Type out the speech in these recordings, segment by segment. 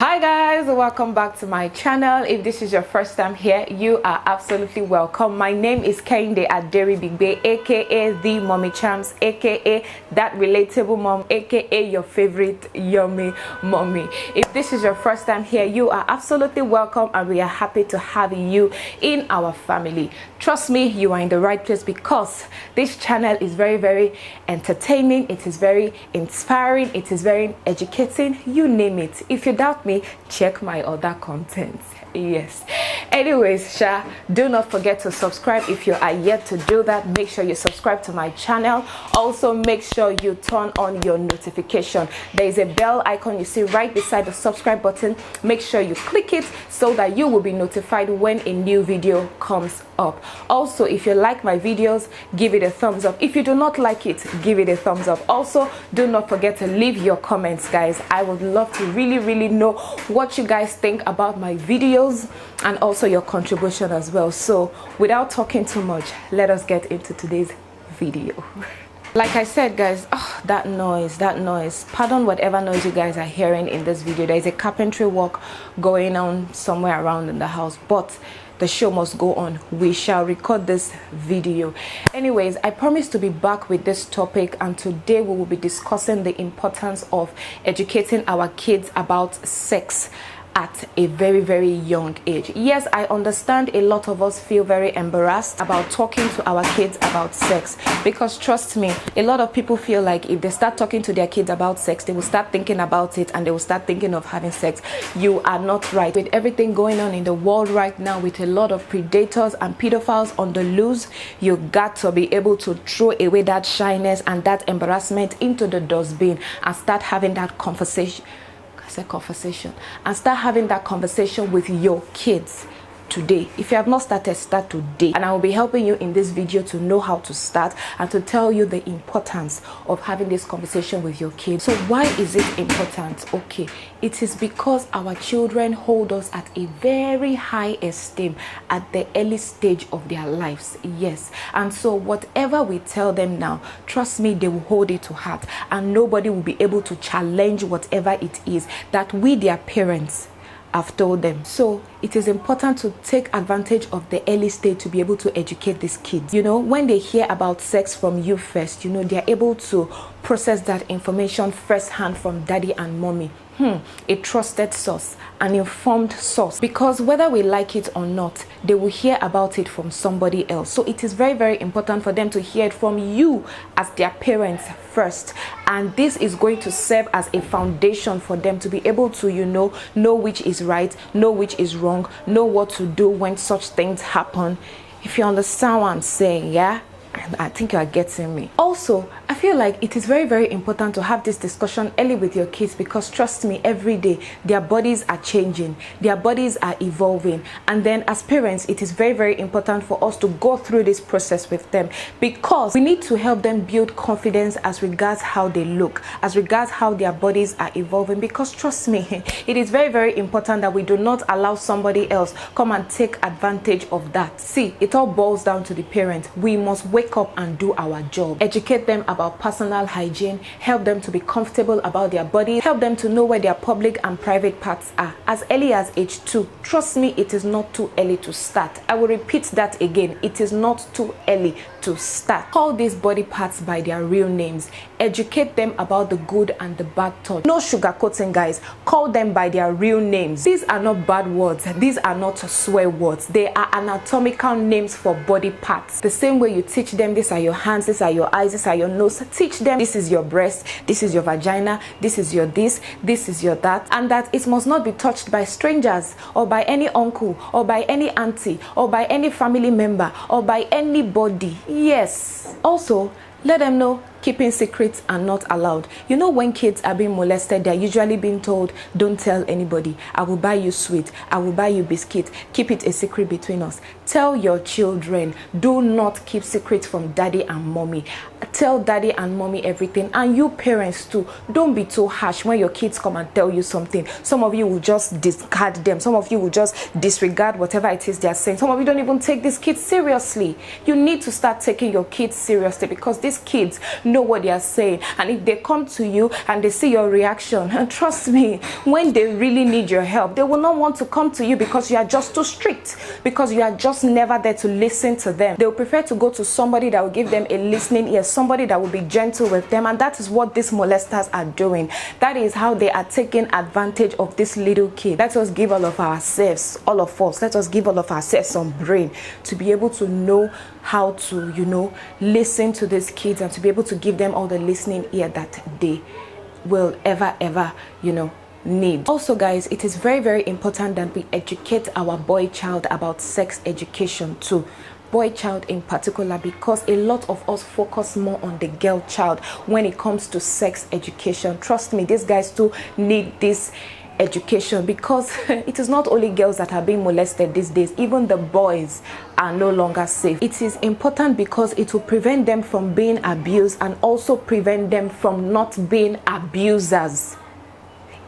Hi guys, welcome back to my channel. If this is your first time here, you are absolutely welcome. My name is Kehinde Aderibigbe, aka the Mommy Champs, aka that relatable mom, aka your favorite yummy mommy. If this is your first time here, you are absolutely welcome and we are happy to have you in our family. Trust me, you are in the right place because this channel is very entertaining, it is very inspiring, it is very educating, you name it. If you doubt me, check my other content. Yes. Anyways, do not forget to subscribe. If you are yet to do that, make sure you subscribe to my channel. Also, make sure you turn on your notification. There is a bell icon you see right beside the subscribe button. Make sure you click it so that you will be notified when a new video comes up. Also, if you like my videos, give it a thumbs up. If you do not like it, give it a thumbs up. Also, do not forget to leave your comments, guys. I would love to really know what you guys think about my videos and also your contribution as well. So without talking too much, let us get into today's video. Like I said, guys, that noise, pardon whatever noise you guys are hearing in this video. There is a carpentry work going on somewhere around in the house, but the show must go on. We shall record this video. Anyways, I promised to be back with this topic, and today we will be discussing the importance of educating our kids about sex at a very young age. Yes, I understand a lot of us feel very embarrassed about talking to our kids about sex, because trust me, a lot of people feel like if they start talking to their kids about sex, they will start thinking about it and they will start thinking of having sex. You are not right. With everything going on in the world right now, with a lot of predators and pedophiles on the loose, you got to be able to throw away that shyness and that embarrassment into the dustbin and start having that conversation and start having that conversation with your kids today. If you have not started, start today, and I will be helping you in this video to know how to start and to tell you the importance of having this conversation with your kids. So why is it important? Okay, it is because our children hold us at a very high esteem at the early stage of their lives. Yes, and so whatever we tell them now, trust me, they will hold it to heart, and nobody will be able to challenge whatever it is that we, their parents, I've told them. So it is important to take advantage of the early stage to be able to educate these kids. You know, when they hear about sex from you first, you know, they're able to process that information firsthand from daddy and mommy. A trusted source, an informed source, because whether we like it or not, they will hear about it from somebody else. So it is very important for them to hear it from you as their parents first, and this is going to serve as a foundation for them to be able to, you know which is right, know which is wrong, know what to do when such things happen. If you understand what I'm saying, yeah, I think you are getting me. Also, I feel like it is very important to have this discussion early with your kids, because trust me, every day their bodies are changing, their bodies are evolving, and then as parents it is very important for us to go through this process with them, because we need to help them build confidence as regards how they look, as regards how their bodies are evolving. Because trust me, it is very important that we do not allow somebody else come and take advantage of that. See, it all boils down to the parent. We must wake up and do our job, educate them about personal hygiene, help them to be comfortable about their body, help them to know where their public and private parts are as early as age 2. Trust me, it is not too early to start. I will repeat that again, it is not too early to start. Call these body parts by their real names, educate them about the good and the bad touch. No sugarcoating, guys. Call them by their real names. These are not bad words, these are not swear words, they are anatomical names for body parts. The same way you teach them these are your hands, these are your eyes, these are your nose, teach them this is your breast, this is your vagina, this is your this is your that, and that it must not be touched by strangers or by any uncle or by any auntie or by any family member or by anybody. Yes. Also, let them know keeping secrets are not allowed. You know, when kids are being molested, they're usually being told, don't tell anybody. I will buy you sweet, I will buy you biscuit, keep it a secret between us. Tell your children, do not keep secrets from daddy and mommy. Tell daddy and mommy everything. And you parents too, don't be too harsh when your kids come and tell you something. Some of you will just discard them, some of you will just disregard whatever it is they're saying. Some of you don't even take these kids seriously. You need to start taking your kids seriously, because these kids, know what they are saying. And if they come to you and they see your reaction, and trust me, when they really need your help, they will not want to come to you because you are just too strict, because you are just never there to listen to them. They will prefer to go to somebody that will give them a listening ear, somebody that will be gentle with them. And that is what these molesters are doing. That is how they are taking advantage of this little kid. Let us give all of ourselves, all of us, let us give all of ourselves some brain to be able to know how to, listen to these kids, and to be able to give them all the listening ear that they will ever need. Also guys, it is very, very important that we educate our boy child about sex education too. Boy child in particular, because a lot of us focus more on the girl child when it comes to sex education. Trust me, these guys too need this education, because it is not only girls that are being molested these days, even the boys are no longer safe. It is important because it will prevent them from being abused and also prevent them from not being abusers,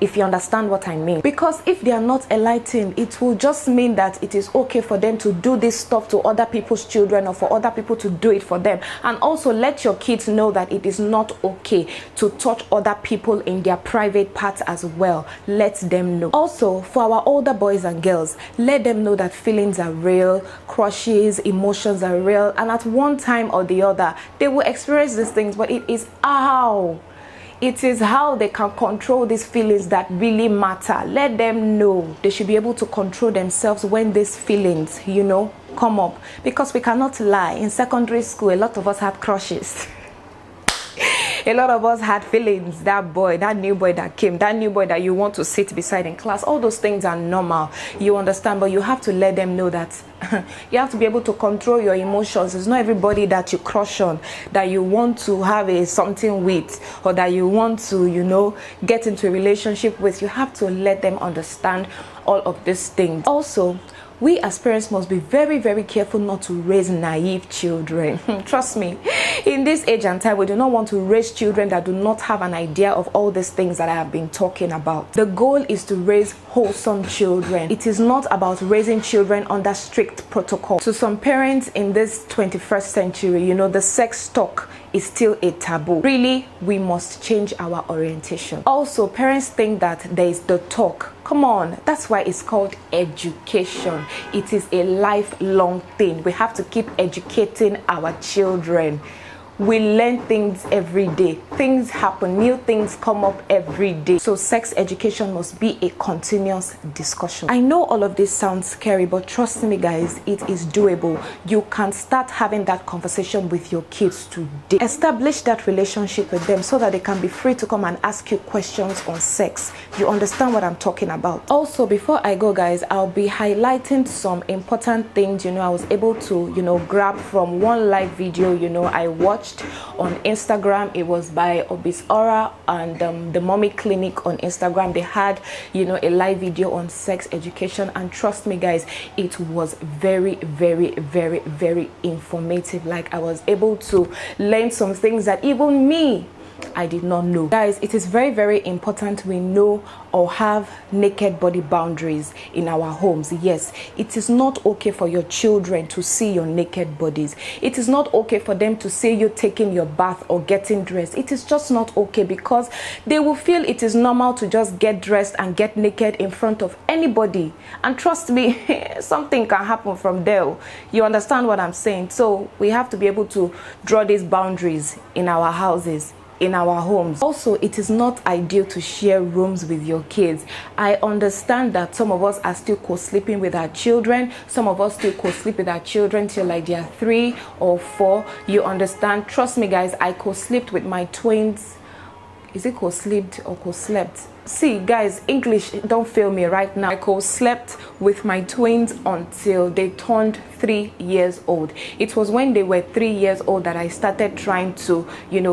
if you understand what I mean. Because if they are not enlightened, it will just mean that it is okay for them to do this stuff to other people's children, or for other people to do it for them. And also let your kids know that it is not okay to touch other people in their private parts as well. Let them know. Also, for our older boys and girls, let them know that feelings are real, crushes, emotions are real, and at one time or the other they will experience these things, but it is how they can control these feelings that really matter. Let them know they should be able to control themselves when these feelings, come up. Because we cannot lie. In secondary school, a lot of us had crushes. A lot of us had feelings. That boy, that new boy that came, that new boy that you want to sit beside in class, all those things are normal. You understand? But you have to let them know that you have to be able to control your emotions. It's not everybody that you crush on, that you want to have something with, or that you want to, get into a relationship with. You have to let them understand all of these things. Also, we as parents must be very, very careful not to raise naive children. Trust me, in this age and time, we do not want to raise children that do not have an idea of all these things that I have been talking about. The goal is to raise wholesome children. It is not about raising children under strict protocol. To some parents in this 21st century, the sex talk is still a taboo. Really, we must change our orientation. Also, parents think that there is the talk. Come on, that's why it's called education. It is a lifelong thing. We have to keep educating our children. We learn things every day. Things happen, new things come up every day. So sex education must be a continuous discussion. I know all of this sounds scary, but trust me guys, it is doable. You can start having that conversation with your kids today. Establish that relationship with them so that they can be free to come and ask you questions on sex. You understand what I'm talking about? Also, before I go guys, I'll be highlighting some important things I was able to grab from one live video I watched on Instagram. It was by Obis Aura and the Mommy Clinic on Instagram. They had a live video on sex education, and trust me guys, it was very, very, very, very informative. Like, I was able to learn some things that even me, I did not know. Guys, it is very, very important we know or have naked body boundaries in our homes. Yes, it is not okay for your children to see your naked bodies. It is not okay for them to see you taking your bath or getting dressed. It is just not okay, because they will feel it is normal to just get dressed and get naked in front of anybody. And trust me, something can happen from there. You understand what I'm saying? So we have to be able to draw these boundaries in our houses, in our homes. Also, it is not ideal to share rooms with your kids. I understand that some of us are still co-sleeping with our children. Some of us still co-sleep with our children till like they are 3 or 4. You understand? Trust me guys, I co-slept with my twins. Is it co-slept or co-slept? See guys, English don't fail me right now. I co-slept with my twins until they turned 3 years old. It was when they were 3 years old that I started trying to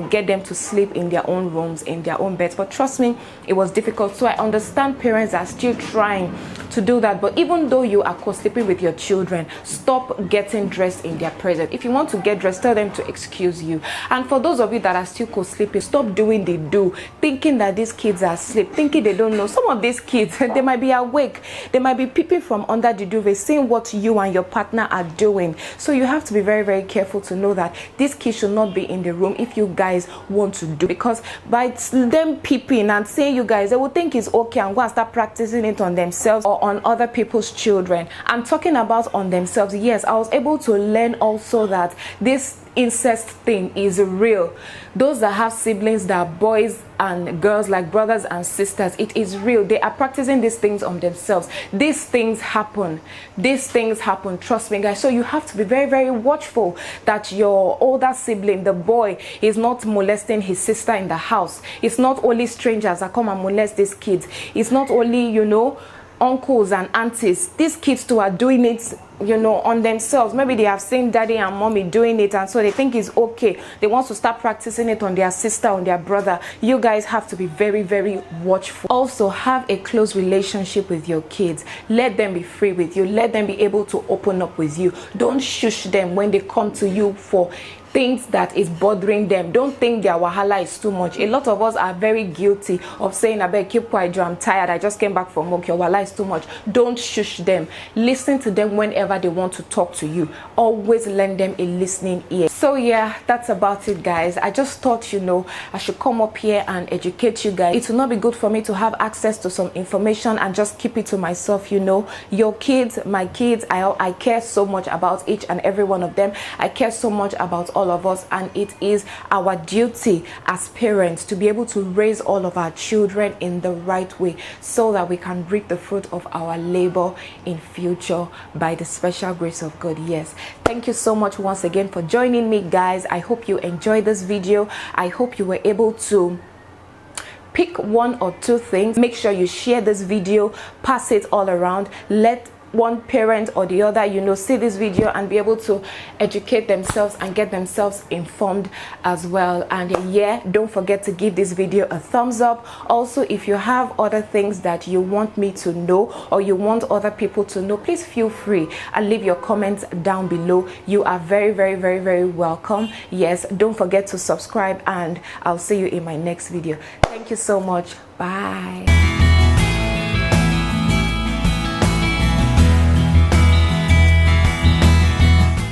get them to sleep in their own rooms, in their own beds. But trust me, it was difficult. So I understand parents are still trying to do that. But even though you are co-sleeping with your children, stop getting dressed in their presence. If you want to get dressed, tell them to excuse you. And for those of you that are still co-sleeping, stop doing the do, thinking that these kids are asleep, thinking they don't know. Some of these kids, they might be awake, they might be peeping from under the duvet, seeing what you and your partner are doing. So you have to be very, very careful to know that these kids should not be in the room if you guys want to do, because by them peeping and saying you guys, they will think it's okay and go and start practicing it on themselves or on other people's children. I'm talking about on themselves. Yes, I was able to learn also that this incest thing is real. Those that have siblings that are boys and girls, like brothers and sisters, it is real. They are practicing these things on themselves. These things happen. These things happen, trust me, guys. So you have to be very, very watchful that your older sibling, the boy, is not molesting his sister in the house. It's not only strangers that come and molest these kids. It's not only, you know, uncles and aunties. These kids too are doing it, you know, on themselves. Maybe they have seen daddy and mommy doing it, and so they think it's okay. They want to start practicing it on their sister, on their brother. You guys have to be very, very watchful. Also, have a close relationship with your kids. Let them be free with you. Let them be able to open up with you. Don't shush them when they come to you for things that is bothering them. Don't think their wahala is too much. A lot of us are very guilty of saying, I beg, keep quiet, I'm tired, I just came back from work, your wahala is too much. Don't shush them. Listen to them whenever they want to talk to you. Always lend them a listening ear. So yeah, that's about it, guys. I just thought, you know, I should come up here and educate you guys. It will not be good for me to have access to some information and just keep it to myself, you know. Your kids, my kids, I care so much about each and every one of them. I care so much about all of us, and it is our duty as parents to be able to raise all of our children in the right way so that we can reap the fruit of our labor in future by the special grace of God. Yes, thank you so much once again for joining me, guys. I hope you enjoyed this video. I hope you were able to pick one or two things. Make sure you share this video, pass it all around. Let one parent or the other, you know, see this video and be able to educate themselves and get themselves informed as well. And yeah, don't forget to give this video a thumbs up. Also, if you have other things that you want me to know or you want other people to know, please feel free and leave your comments down below. You are very, very, very, very welcome. Yes, don't forget to subscribe, and I'll see you in my next video. Thank you so much. Bye.